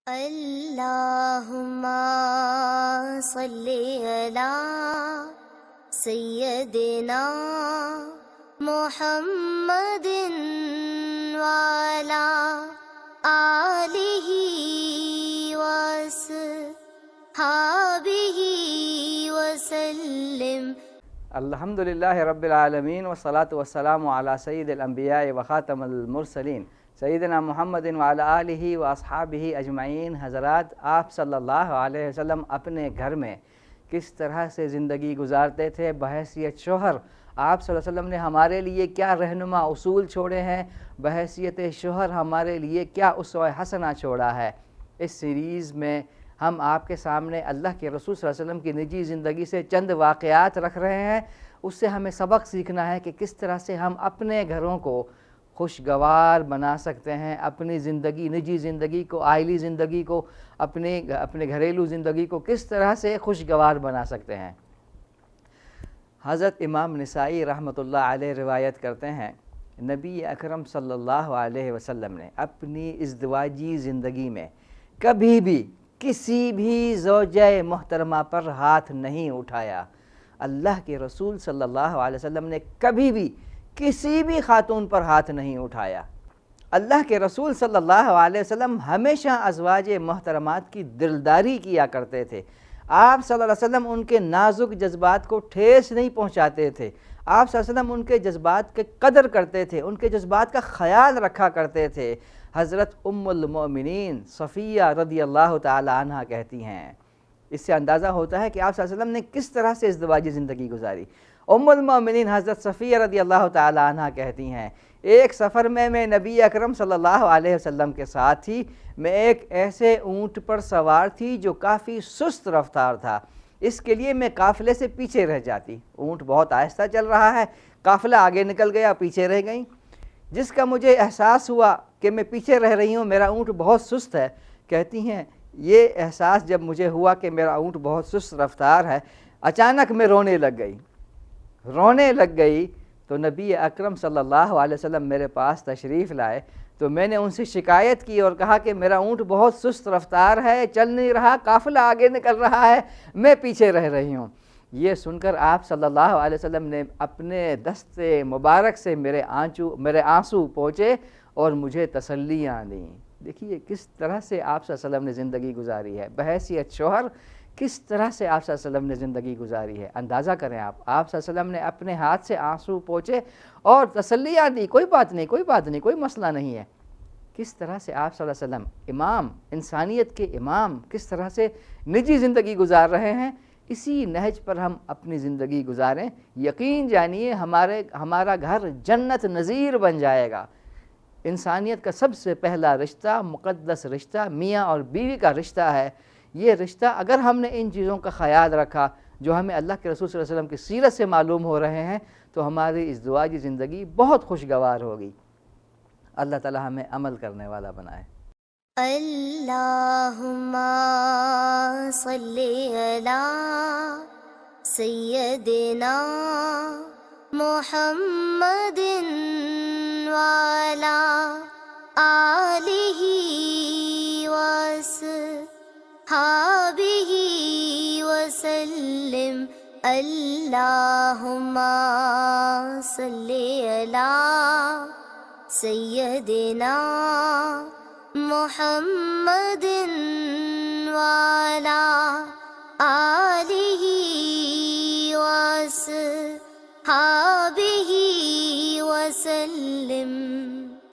اللہم صلی علی سیدنا محمد وعلی آلہ وصحبہ وسلم۔ الحمدللہ رب العالمین والصلاة والسلام علی سید الانبیاء وخاتم المرسلین سیدنا محمد وعلی آلہ واصحابہ اجمعین۔ حضرات، آپ صلی اللہ علیہ وسلم اپنے گھر میں کس طرح سے زندگی گزارتے تھے بحیثیت شوہر؟ آپ صلی اللہ علیہ وسلم نے ہمارے لیے کیا رہنما اصول چھوڑے ہیں؟ بحیثیت شوہر ہمارے لیے کیا اسوہ حسنہ چھوڑا ہے؟ اس سیریز میں ہم آپ کے سامنے اللہ کے رسول صلی اللہ علیہ وسلم کی نجی زندگی سے چند واقعات رکھ رہے ہیں۔ اس سے ہمیں سبق سیکھنا ہے کہ کس طرح سے ہم اپنے گھروں کو خوشگوار بنا سکتے ہیں، اپنی زندگی، نجی زندگی کو، عائلی زندگی کو، اپنے گھریلو زندگی کو کس طرح سے خوشگوار بنا سکتے ہیں۔ حضرت امام نسائی رحمۃ اللہ علیہ روایت کرتے ہیں، نبی اکرم صلی اللہ علیہ وسلم نے اپنی ازدواجی زندگی میں کبھی بھی کسی بھی زوجہ محترمہ پر ہاتھ نہیں اٹھایا۔ اللہ کے رسول صلی اللہ علیہ وسلم نے کبھی بھی کسی بھی خاتون پر ہاتھ نہیں اٹھایا۔ اللہ کے رسول صلی اللہ علیہ وسلم ہمیشہ ازواج محترمات کی دلداری کیا کرتے تھے۔ آپ صلی اللہ علیہ وسلم ان کے نازک جذبات کو ٹھیس نہیں پہنچاتے تھے۔ آپ صلی اللہ علیہ وسلم ان کے جذبات کی قدر کرتے تھے، ان کے جذبات کا خیال رکھا کرتے تھے۔ حضرت ام المؤمنین صفیہ رضی اللہ تعالی عنہ کہتی ہیں، اس سے اندازہ ہوتا ہے کہ آپ صلی اللہ علیہ وسلم نے کس طرح سے ازدواجی زندگی گزاری۔ ام المؤمنین حضرت صفیہ رضی اللہ تعالی عنہ کہتی ہیں، ایک سفر میں نبی اکرم صلی اللہ علیہ وسلم کے ساتھ تھی۔ میں ایک ایسے اونٹ پر سوار تھی جو کافی سست رفتار تھا، اس کے لیے میں قافلے سے پیچھے رہ جاتی۔ اونٹ بہت آہستہ چل رہا ہے، قافلہ آگے نکل گیا، پیچھے رہ گئی۔ جس کا مجھے احساس ہوا کہ میں پیچھے رہ رہی ہوں، میرا اونٹ بہت سست ہے، کہتی ہیں یہ احساس جب مجھے ہوا کہ میرا اونٹ بہت سست رفتار ہے، اچانک میں رونے لگ گئی تو نبی اکرم صلی اللہ علیہ وسلم میرے پاس تشریف لائے تو میں نے ان سے شکایت کی اور کہا کہ میرا اونٹ بہت سست رفتار ہے، چل نہیں رہا، قافلہ آگے نکل رہا ہے، میں پیچھے رہ رہی ہوں۔ یہ سن کر آپ صلی اللہ علیہ وسلم نے اپنے دست مبارک سے میرے آنسو پوچھے اور مجھے تسلیاں دیں۔ دیکھیے کس طرح سے آپ صلی اللہ علیہ وسلم نے زندگی گزاری ہے، بحیثیت شوہر کس طرح سے آپ صلی اللہ علیہ وسلم نے زندگی گزاری ہے۔ اندازہ کریں، آپ صلی اللہ علیہ وسلم نے اپنے ہاتھ سے آنسو پوچھے اور تسلیاں دی، کوئی بات نہیں، کوئی مسئلہ نہیں ہے۔ کس طرح سے آپ صلی اللہ علیہ وسلم امام، انسانیت کے امام، کس طرح سے نجی زندگی گزار رہے ہیں، اسی نہج پر ہم اپنی زندگی گزاریں، یقین جانیے ہمارا گھر جنت نظیر بن جائے گا۔ انسانیت کا سب سے پہلا رشتہ، مقدس رشتہ، میاں اور بیوی کا رشتہ ہے۔ یہ رشتہ اگر ہم نے ان چیزوں کا خیال رکھا جو ہمیں اللہ کے رسول صلی اللہ علیہ وسلم کی سیرت سے معلوم ہو رہے ہیں، تو ہماری ازدواجی زندگی بہت خوشگوار ہوگی۔ اللہ تعالی ہمیں عمل کرنے والا بنائے۔ اللہم صلی علی سیدنا محمد وعلی آلہ وصحبہ وسلم۔ اللہم صلی علی سیدنا محمد وعلی